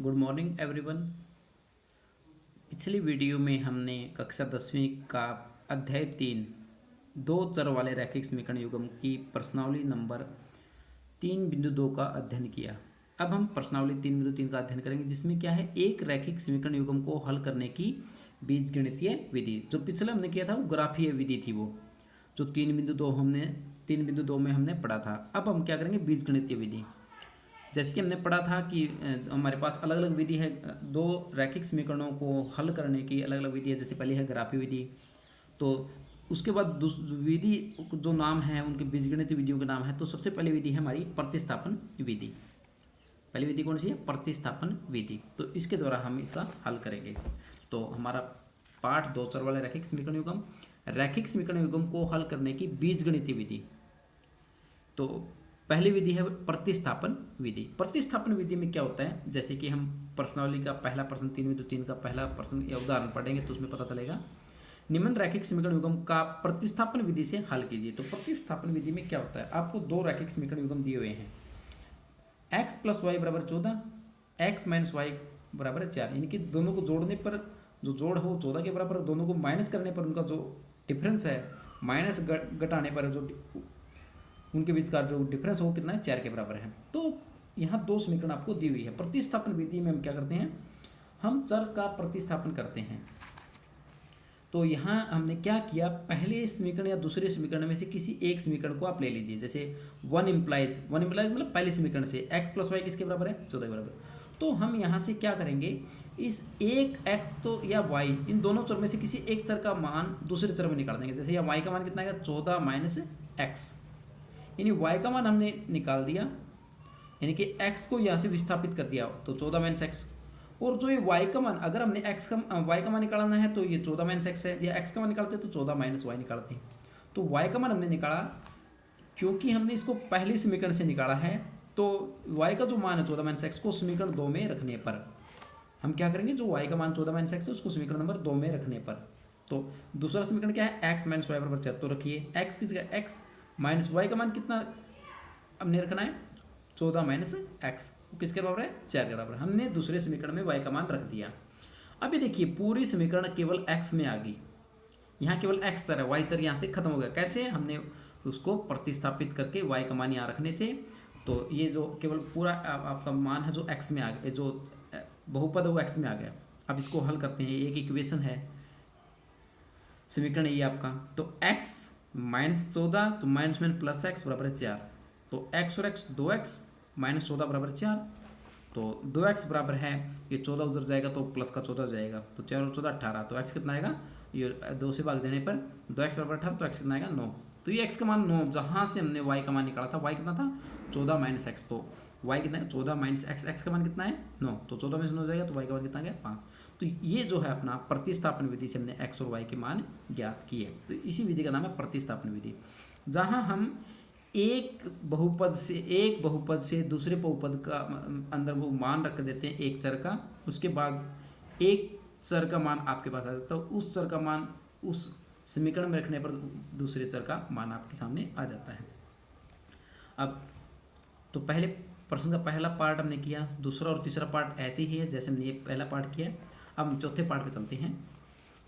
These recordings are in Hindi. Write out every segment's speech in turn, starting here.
Good morning everyone. पिछली वीडियो में हमने कक्षा 10वीं का अध्याय 3 दो चर वाले रैखिक समीकरण युग्म की प्रश्नावली नंबर 3.2 का अध्ययन किया। अब हम प्रश्नावली 3.3 का अध्ययन करेंगे, जिसमें क्या है, एक रैखिक समीकरण युग्म को हल करने की बीजगणितीय विधि। जो पिछले हमने किया था वो ग्राफीय विधि थी, वो जो 3.2 में हमने पढ़ा था। अब हम क्या करेंगे, बीजगणितीय विधि। जैसे कि हमने पढ़ा था कि हमारे पास अलग अलग विधि है, दो रैखिक समीकरणों को हल करने की अलग अलग विधि है। जैसे पहली है ग्राफीय विधि, तो उसके बाद विधि जो नाम है उनके बीजगणित विधियों के नाम है। तो सबसे पहली विधि है हमारी प्रतिस्थापन विधि। पहली विधि कौन सी है? प्रतिस्थापन विधि। तो इसके द्वारा हम इसका हल करेंगे। तो हमारा पाठ दो चर वाले रैखिक समीकरण युग्म, रैखिक समीकरण युग्म को हल करने की बीजगणितीय विधि। तो पहली विधि है प्रतिस्थापन विधि। प्रतिस्थापन विधि में क्या होता है, जैसे कि हम प्रश्नावली का पहला प्रश्न 3.3 का पहला प्रश्न या उदाहरण पढ़ेंगे तो उसमें पता चलेगा। निम्न रैखिक समीकरण युग्म का प्रतिस्थापन विधि से हल कीजिए। तो प्रतिस्थापन विधि में क्या होता है, आपको दो रैखिक समीकरण युग्म दिए हुए हैं, x + y = 14, x - y = 4। यानी कि दोनों को जोड़ने पर जो जोड़ हो 14 के बराबर, दोनों को माइनस करने पर उनका जो डिफरेंस है, माइनस घटाने पर जो उनके बीच का जो डिफरेंस हो कितना है, 4 के बराबर है। तो यहाँ दो समीकरण आपको दी हुई है। प्रतिस्थापन विधि में हम क्या करते हैं, हम चर का प्रतिस्थापन करते हैं। तो यहाँ हमने क्या किया, पहले समीकरण या दूसरे समीकरण में से किसी एक समीकरण को आप ले लीजिए। जैसे वन इम्प्लाइज मतलब पहले समीकरण से x + y किसके बराबर है, 14 के बराबर। तो हम यहाँ से क्या करेंगे, इस एक x तो या y, इन दोनों चर में से किसी एक चर का मान दूसरे चर में निकाल देंगे। जैसे यहाँ y का मान कितना आएगा, 14 - x, यानी y का मान हमने निकाल दिया, यानी कि x को यहाँ से विस्थापित कर दिया, तो 14 - x। और जो ये y का मान, अगर हमने y का मान निकालना है तो ये 14 - x है, या x का मान निकालते तो 14 - y निकालते हैं। तो y का मान हमने निकाला, क्योंकि हमने इसको पहले समीकरण से निकाला है, तो y का जो मान है 14 - x को समीकरण 2 में रखने पर हम क्या करेंगे, जो y का मान 14 - x है उसको समीकरण नंबर 2 में रखने पर, तो दूसरा समीकरण क्या है, x - y = 4। तो रखिए x किस जगह, x माइनस y का मान कितना हमने रखना है, 14 - x, किसके बराबर है, 4 के बराबर। हमने दूसरे समीकरण में y का मान रख दिया। अब ये देखिए, पूरी समीकरण केवल x में आ गई, यहाँ केवल x चर है, y चर यहाँ से खत्म हो गया। कैसे, हमने उसको प्रतिस्थापित करके y का मान यहाँ रखने से। तो ये जो केवल पूरा आपका मान है जो x में आ गया, जो बहुपद है वो x में आ गया। अब इसको हल करते हैं, एक इक्वेशन है, समीकरण ये आपका। तो x - 14, तो -- प्लस x = 4। तो x और x 2x - 14 = 4। तो 2x बराबर है, ये 14 उधर जाएगा तो प्लस का 14 जाएगा, तो 4 और 14 18। तो x कितना आएगा, ये 2 से भाग देने पर 2x = 18, तो x कितना आएगा, 9। तो ये x का मान 9, जहाँ से हमने y का मान निकाला था, y कितना था, 14 - x। तो y कितना है, 14 - x, x का मान कितना है, 9। तो 14 में से 9 जाएगा तो y का मान कितना गया, 5। तो ये जो है अपना प्रतिस्थापन विधि से हमने x और y के मान ज्ञात किए। तो इसी विधि का नाम है प्रतिस्थापन विधि, जहाँ हम एक बहुपद से दूसरे बहुपद का अंदर वो मान रख देते हैं एक चर का, उसके बाद एक चर का मान आपके पास आ जाता है, उस चर का मान उस समीकरण में रखने पर दूसरे चर का मान आपके सामने आ जाता है। अब तो पहले प्रश्न का पहला पार्ट हमने किया, दूसरा और तीसरा पार्ट ऐसे ही है जैसे हमने ये पहला पार्ट किया। अब हम चौथे पार्ट पे चलते हैं।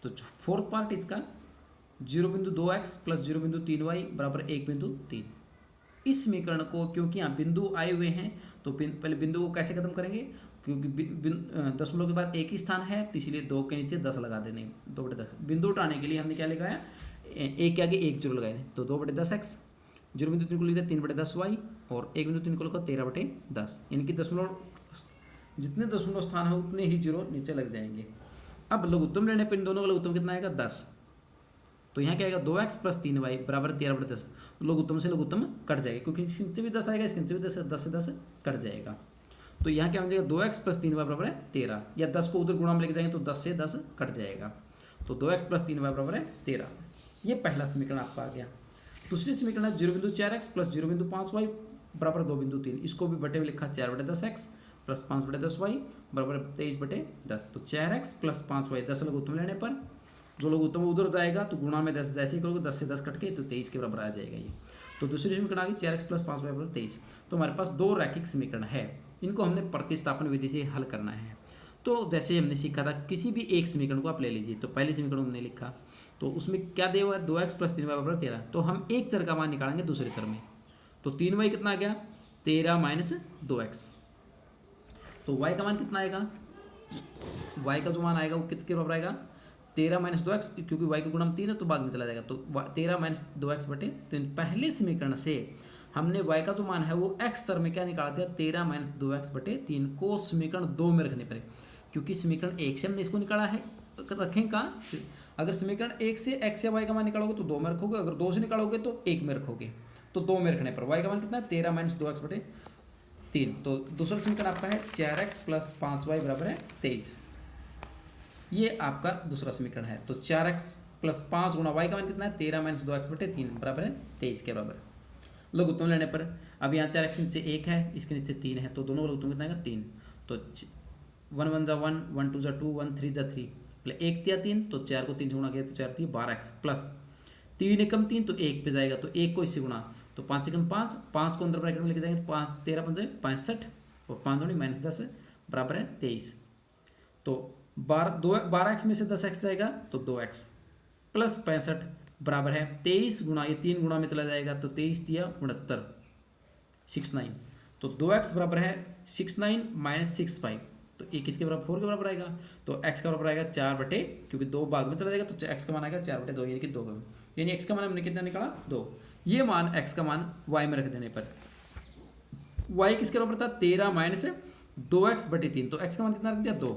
तो फोर्थ पार्ट इसका 0.2x + 0.3y = 1.3। इस समीकरण को, क्योंकि यहाँ बिंदु आए हुए हैं, तो पहले बिंदु को कैसे खत्म करेंगे, क्योंकि दशमलव के बाद एक ही स्थान है, तो इसलिए 2 के नीचे 10 लगा देने, 2/10। बिंदु उठाने के लिए हमने क्या लगाया, एक के आगे एक जीरो लगाए, तो 2/10x, 0.3 को लिखा 3/10y, और 1.3 को लिखा 13/10। यानी कि दशमलव, जितने दशमलव स्थान है उतने ही जीरो नीचे लग जाएंगे। अब लघुत्तम लेने पर इन दोनों का लघुत्तम कितना आएगा, 10। तो यहाँ क्या आएगा, 2x + 3y = 13/10। लघुत्तम से लघुत्तम कट जाएगा, क्योंकि इसके नीचे भी 10 आएगा, इसके नीचे भी 10 से 10 कट जाएगा। तो यहाँ क्या हो जाएगा, 2x + 3y = 13, या 10 को उधर गुणा में लेके जाएंगे तो 10 से 10 कट जाएगा। तो 2x + 3y = 13। ये पहला समीकरण आपका आ गया। दूसरी समीकरण है 0.4x + 0.5y = 2.3। इसको भी बटे में लिखा 4/10x + 5/10y = 23/10। तो 4x + 5y 10 लघुत्तम लेने पर जो लघुत्तम उधर जाएगा तो गुणा में 10 जैसे ही करोगे 10 से 10 कट के तो 23 के बराबर आ जाएगा ये। तो दूसरी समीकरण आ गई 4x + 5y = 23। तो हमारे पास दो रैखिक समीकरण है, इनको हमने प्रतिस्थापन विधि से हल करना है। तो जैसे हमने सीखा था, किसी भी एक समीकरण को आप ले लीजिए। तो पहले समीकरण हमने लिखा, तो उसमें क्या दिया हुआ है, 2x + 3y = 13। तो हम एक चर का मान निकालेंगे दूसरे चर में। तो 3y कितना आ गया, 13 - 2x। तो y का मान कितना आएगा, y का जो मान आएगा वो किसके बराबर आएगा, 13 - 2x, क्योंकि y का गुणम 3 है तो भाग में चला जाएगा। तो 13 - 2x बटे 3। पहले समीकरण से हमने y का जो मान है वो x चर में क्या निकाल दिया, 13 - 2x बटे 3 को समीकरण 2 में रखने पर, क्योंकि समीकरण 1 से हमने इसको निकाला है, रखें कहाँ, अगर समीकरण 1 से x या y का मान निकालोगे तो 2 में रखोगे, अगर 2 से निकालोगे तो 1 में रखोगे। तो 2 में रखने पर y का मान कितना है, 13 - 2x बटे 3। तो दूसरा समीकरण आपका है 4x + 5y = 23। ये आपका दूसरा समीकरण है। तो 4x + 5 गुणा y का मान कितना है, 13 - 2x बटे 3 = 23 के बराबर। लघुत्तम लेने पर अब यहाँ 4x के नीचे 1 है, इसके नीचे 3 है, तो दोनों का लघुत्तम कितना आएगा, 3। तो 1 1 = 1, 1 2 = 2, 1 3 = 3, 1 तिया 3, तो 4 को 3 से गुणा किया तो 4 3 12x प्लस 3 एकम 3, तो 1 पे जाएगा, तो 1 को इससे गुणा, तो 5 एकम 5, 5 को अंदर ब्रैकेट में लेके जाएंगे, 5 13 पंजे 65 और 5 दूनी -10 = 23। तो 12x में से 10x जाएगा तो 2x प्लस 65 बराबर है 23 गुणा, ये 3 गुणा में चला जाएगा, तो 23 तिया 69, 69। तो 2x बराबर है 69 - 65, तो ये किसके बराबर, 4 के बराबर आएगा। तो x का बराबर आएगा 4 बटे, क्योंकि 2 भाग में चला जाएगा तो x का मान आएगा 4 बटे 2, यानी कि 2 का, यानी x का मान हमने कितना निकाला, 2। ये मान x का मान y में रख देने पर y किसके बराबर था, 13 - 2x बटे 3। तो x का मान कितना रख दिया, 2।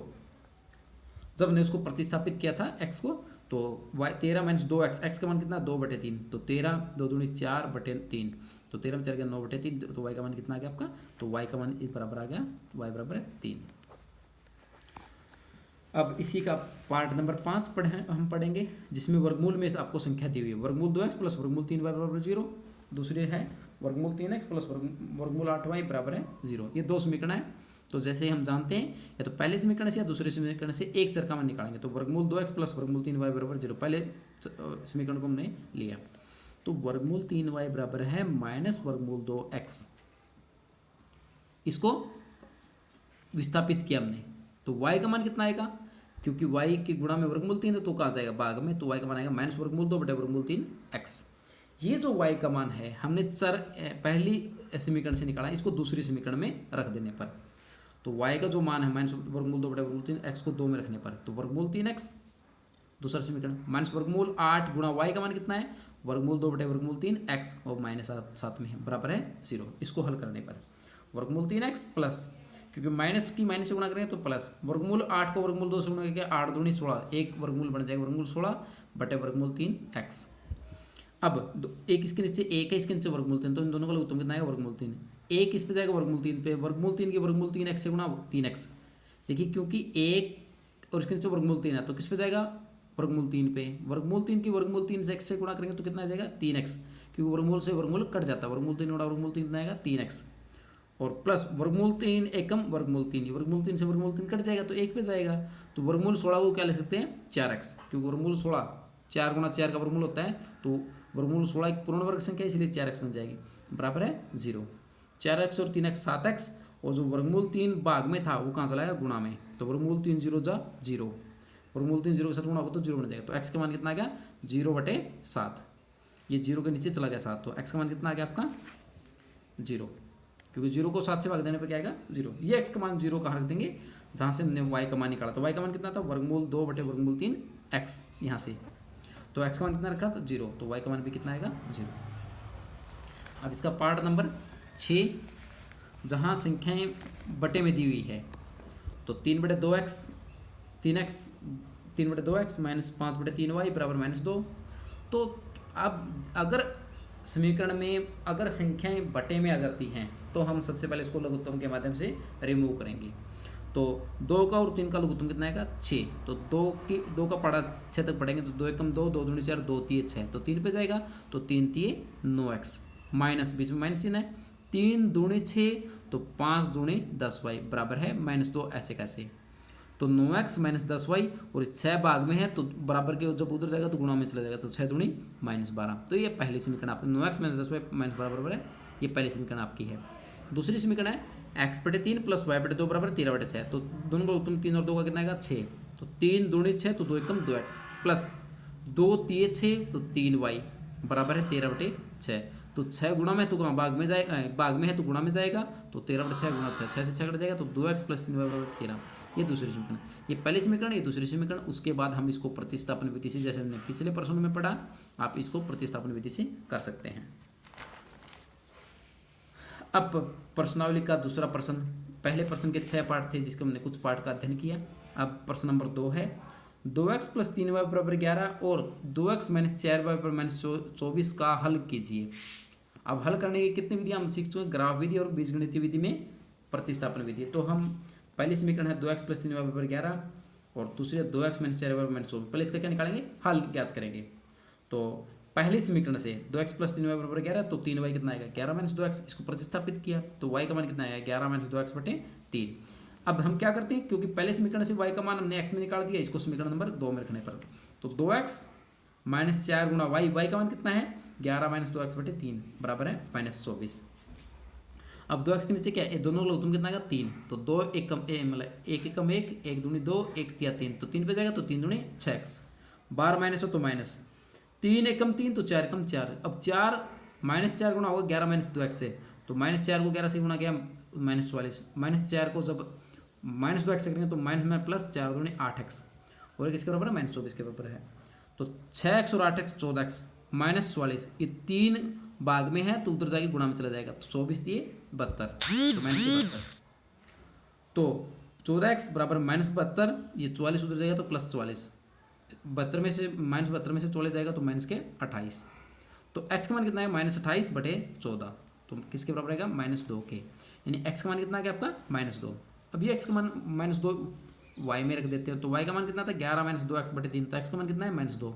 जब हमने उसको प्रतिस्थापित किया था x को, तो y 13 - 2x, x का मान कितना, 2 बटे 3। तो 13 2 दूनी 4 बटे 3, तो 13 में 4 गया 9 बटे 3, तो y का मान कितना आ गया आपका, तो y का मान इस बराबर आ गया, y बराबर है 3। अब इसी का पार्ट नंबर 5 हम पढ़ेंगे, जिसमें वर्गमूल में आपको संख्या दी हुई है, वर्गमूल 2x + वर्गमूल 3y = 0। दूसरे है वर्गमूल 3x + वर्गमूल 8y = 0। ये 2 समीकरण है। तो जैसे हम जानते हैं, या तो पहले समीकरण से या दूसरे समीकरण से एक चर का मान निकालेंगे। तो वर्गमूल 2x + वर्गमूल 3y = 0, पहले समीकरण को हमने लिया। तो वर्गमूल 3y बराबर है -वर्गमूल 2x, इसको विस्थापित किया हमने, तो y का मान कितना आएगा, क्योंकि y की गुणा में वर्गमूल 3 है तो कहाँ जाएगा, भाग में, तो y का मान आएगा -वर्गमूल 2 बटे वर्गमूल 3x। ये जो y का मान है हमने चर पहली समीकरण से निकाला, इसको दूसरी समीकरण में रख देने पर, तो y का जो मान है -वर्गमूल 2 बटे वर्गमूल 3, x को 2 में रखने पर, तो वर्गमूल 3x दूसरा समीकरण, -वर्गमूल 8 गुणा y का मान कितना है, वर्गमूल 2 बटे वर्गमूल 3x और -7 में है, बराबर है 0। इसको हल करने पर वर्गमूल 3x प्लस, क्योंकि माइनस की माइनस से गुणा करेंगे तो प्लस, वर्गमूल 8 को वर्गमूल 2 से गुणा करके 8 दूनी 16, एक वर्गमूल बन जाएगा वर्गमूल 16 बटे वर्गमूल 3x। अब एक इसके नीचे 1 है, इसके नीचे वर्गमूल 3, तो इन दोनों का लघुत्तम कितना है, वर्गमूल 3। एक इस पे जाएगा वर्गमूल 3 पे, वर्गमूल 3 के वर्गमूल 3x से गुणा 3x। देखिए क्योंकि 1 और इसके नीचे वर्गमूल 3 है, तो किस पे जाएगा, वर्गमूल 3 पे। वर्गमूल 3 की वर्गमूल 3 से x से गुणा करेंगे तो कितना आ जाएगा, 3x, क्योंकि वर्गमूल से वर्गमूल कट जाता है, वर्गमूल 3 गुणा वर्गमूल 3 कितना आएगा, 3x, और प्लस वर्गमूल 3 एकम वर्गमूल 3, वर्गमूल 3 से वर्गमूल 3 कट जाएगा तो 1 पे जाएगा, तो वर्गमूल 16 को क्या ले सकते हैं, 4x, क्योंकि वर्गमूल 16 4 गुणा 4 का वर्गमूल होता है, तो वर्गमूल 16 एक पूर्ण वर्ग संख्या है, इसलिए 4x बन जाएगी, बराबर है 0। 4x और 3x 7x, और जो वर्गमूल 3 भाग में था वो कहाँ चला गया, गुणा में, तो वर्गमूल 3 0 जा 0, वर्गमूल 3 0 के साथ गुणा हो तो 0 बन जाएगा, तो x का मान कितना आ गया, 0/7, ये 0 के नीचे चला गया 7, तो x का मान कितना आ गया आपका 0, क्योंकि 0 को 7 से भाग देने पर क्या आएगा 0। ये x का मान 0 कहाँ रख देंगे, जहाँ से हमने y का मान निकाला, तो y का मान कितना था, वर्गमूल 2 बटे वर्गमूल 3x, यहाँ से, तो x का मान कितना रखा, तो 0, तो y का मान भी कितना आएगा 0। अब इसका पार्ट नंबर 6, जहाँ संख्याएं बटे में दी हुई है, तो 3/2x 3x 3/2x -5/3y = -2। तो अब अगर समीकरण में अगर संख्याएं बटे में आ जाती हैं तो हम सबसे पहले इसको लघुत्तम के माध्यम से रिमूव करेंगे। तो 2 का और 3 का लघुत्तम कितना आएगा, 6, तो 2 का पढ़ा 6 तक पढ़ेंगे, तो 2 एकम 2, 2 दूनी 4, 2 तिये 6, तो 3 पे जाएगा, तो 3 तिये 9x, माइनस बीच में माइनस चिन्ह है, 3 दूनी 6, तो 5 दूनी 10y बराबर है -2, ऐसे कैसे, तो 9x - 10y, और 6 भाग में है तो बराबर के जब उधर जाएगा तो गुणा में चला जाएगा, तो 6 दूनी -12। तो ये पहली समीकरण आपने 9x - 10y -12 बराबर है, ये पहली समीकरण आपकी है। दूसरी समीकरण है x/3 प्लस y/2 बराबर 13/6। तो दोनों को तुम 3 और 2 का कितना आएगा 6, तो 3 दूनी 6, तो 2 एकम 2x प्लस 2 तिये 6, तो 3y बराबर है 13/6। तो 6 गुणा में तो भाग में जाएगा, भाग में है तो गुणा में जाएगा, तो 13/6 गुणा 6, 6 से 6 कट जाएगा, तो 2x प्लस 3y बराबर 13। ये दूसरी समीकरण, ये पहली समीकरण, ये दूसरी समीकरण। उसके बाद हम इसको प्रतिस्थापन विधि से, जैसे हमने पिछले प्रश्नों में पढ़ा, आप इसको प्रतिस्थापन विधि से कर सकते हैं। अब प्रश्नावली का दूसरा प्रश्न, पहले प्रश्न के 6 पार्ट थे जिसके हमने कुछ पार्ट का अध्ययन किया। अब प्रश्न नंबर 2 है 2x प्लस 3y बराबर 11 और 2x माइनस 4y बराबर माइनस 24 का हल कीजिए। अब हल करने की कितनी विधियां हम सीख चुके हैं, ग्राफ विधि और बीजगणितीय विधि में प्रतिस्थापन विधि। तो हम पहली समीकरण है 2x प्लस 3y बराबर 11 और दूसरी है 2x माइनस 4y बराबर माइनस 24। पहले इसका क्या निकालेंगे, हल ज्ञात करेंगे। तो पहली समीकरण से 2x प्लस 3y बराबर 11, तो 3y कितना आएगा 11 माइनस 2x, इसको प्रतिस्थापित किया तो y का मान कितना आएगा 11 माइनस 2x बटे 3। अब हम क्या करते हैं, क्योंकि पहले समीकरण से y का मान हमने x में निकाल दिया, इसको समीकरण नंबर 2 में रखने पर, तो 2x माइनस 4 गुणा y का मान कितना है 11 माइनस 2x बटे 3 बराबर है माइनस 24। अब 2x के नीचे क्या है, दोनों लोग तुम कितना आएगा 3, तो 2 एकम मतलब 1 एकम 1, 1 दूनी 2, 1 तिया 3, तो 3 पे जाएगा, तो 3 दूनी 6x, 12 माइनस हो तो माइनस 3 एकम 3, तो 4 एकम 4। अब 4 माइनस 4 गुणा होगा 11 माइनस 2x से, तो माइनस 4 को 11 से गुणा किया माइनस 44, माइनस 4 को जब माइनस 2x से करेंगे तो माइनस में प्लस 4 दूनी 8x, और एक इसके बराबर है माइनस 24 के बराबर है, तो 6x और 8x 14x माइनस 44, ये 3 भाग में है तो उधर जाके गुणा में चला जाएगा, तो 24 दिए 72, तो माइनस के 72, तो 14x बराबर माइनस 72, ये 44 उधर जाएगा तो प्लस 44, 72 में से माइनस 72 में से 44 जाएगा तो माइनस के 28, तो x का मान कितना है माइनस 28 बटे 14, तो किसके बराबर आएगा माइनस 2 के, यानी x का मान कितना है आपका माइनस 2। अब ये x का मान माइनस 2 y में रख देते हैं, तो y का मान कितना था 11 माइनस 2x बटे 3, तो x का मान कितना है माइनस 2,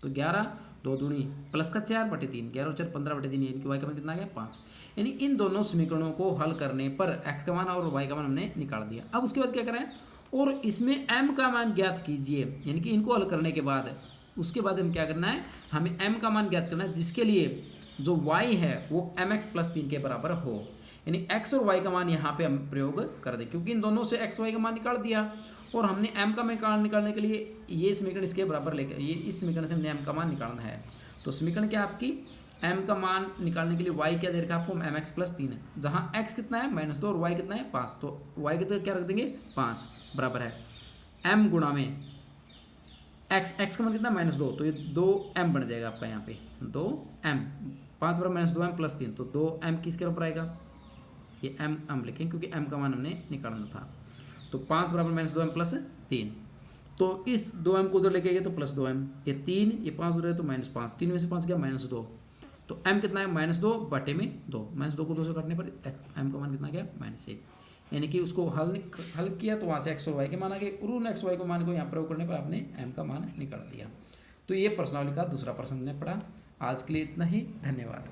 तो 11 2 दूनी प्लस का 4 बटे 3, 11 और 4 15 बटे 3, यानी कि y का मान कितना आ गया 5। यानी इन दोनों समीकरणों को हल करने पर x का मान और y का मान हमने निकाल दिया। अब उसके बाद क्या करें, और इसमें m का मान ज्ञात कीजिए, यानी कि इनको हल करने के बाद उसके बाद हम क्या करना है, हमें m का मान ज्ञात करना है, जिसके लिए जो y है वो mx प्लस 3 के बराबर हो, यानी x और y का मान यहाँ पे हम प्रयोग कर दें, क्योंकि इन दोनों से x y का मान निकाल दिया और हमने m का मान निकालने के लिए ये समीकरण इसके बराबर लेकर, ये इस समीकरण से हमने m का मान निकालना है। तो समीकरण क्या आपकी, m का मान निकालने के लिए y क्या दे रखा है आपको mx प्लस 3 है, जहाँ x कितना है माइनस 2 और y कितना है 5, तो y की जगह क्या रख देंगे 5 बराबर है m गुणा में x का मान कितना माइनस 2, तो ये 2m बन जाएगा आपका यहाँ पे 2m, 5 बराबर माइनस 2m प्लस 3, तो 2m किसके बराबर आएगा, ये m हम लिखें क्योंकि m का मान हमने निकालना था, तो 5 बराबर माइनस 2m प्लस 3, तो इस 2m को उधर लेके गए तो प्लस 2m, ये 3 ये 5 उधर है तो माइनस 5, 3 में से 5 गया माइनस 2, तो m कितना है माइनस 2 बटे में 2, माइनस 2 को 2 से काटने पर m का मान कितना गया माइनस 1, यानी कि उसको हल किया तो वहाँ से x और y के मान आ गए, और उन x y को मान को यहाँ प्रयोग करने पर आपने m का मान निकाल दिया। तो ये प्रश्नावली का दूसरा प्रश्न हमने पढ़ा। आज के लिए इतना ही, धन्यवाद।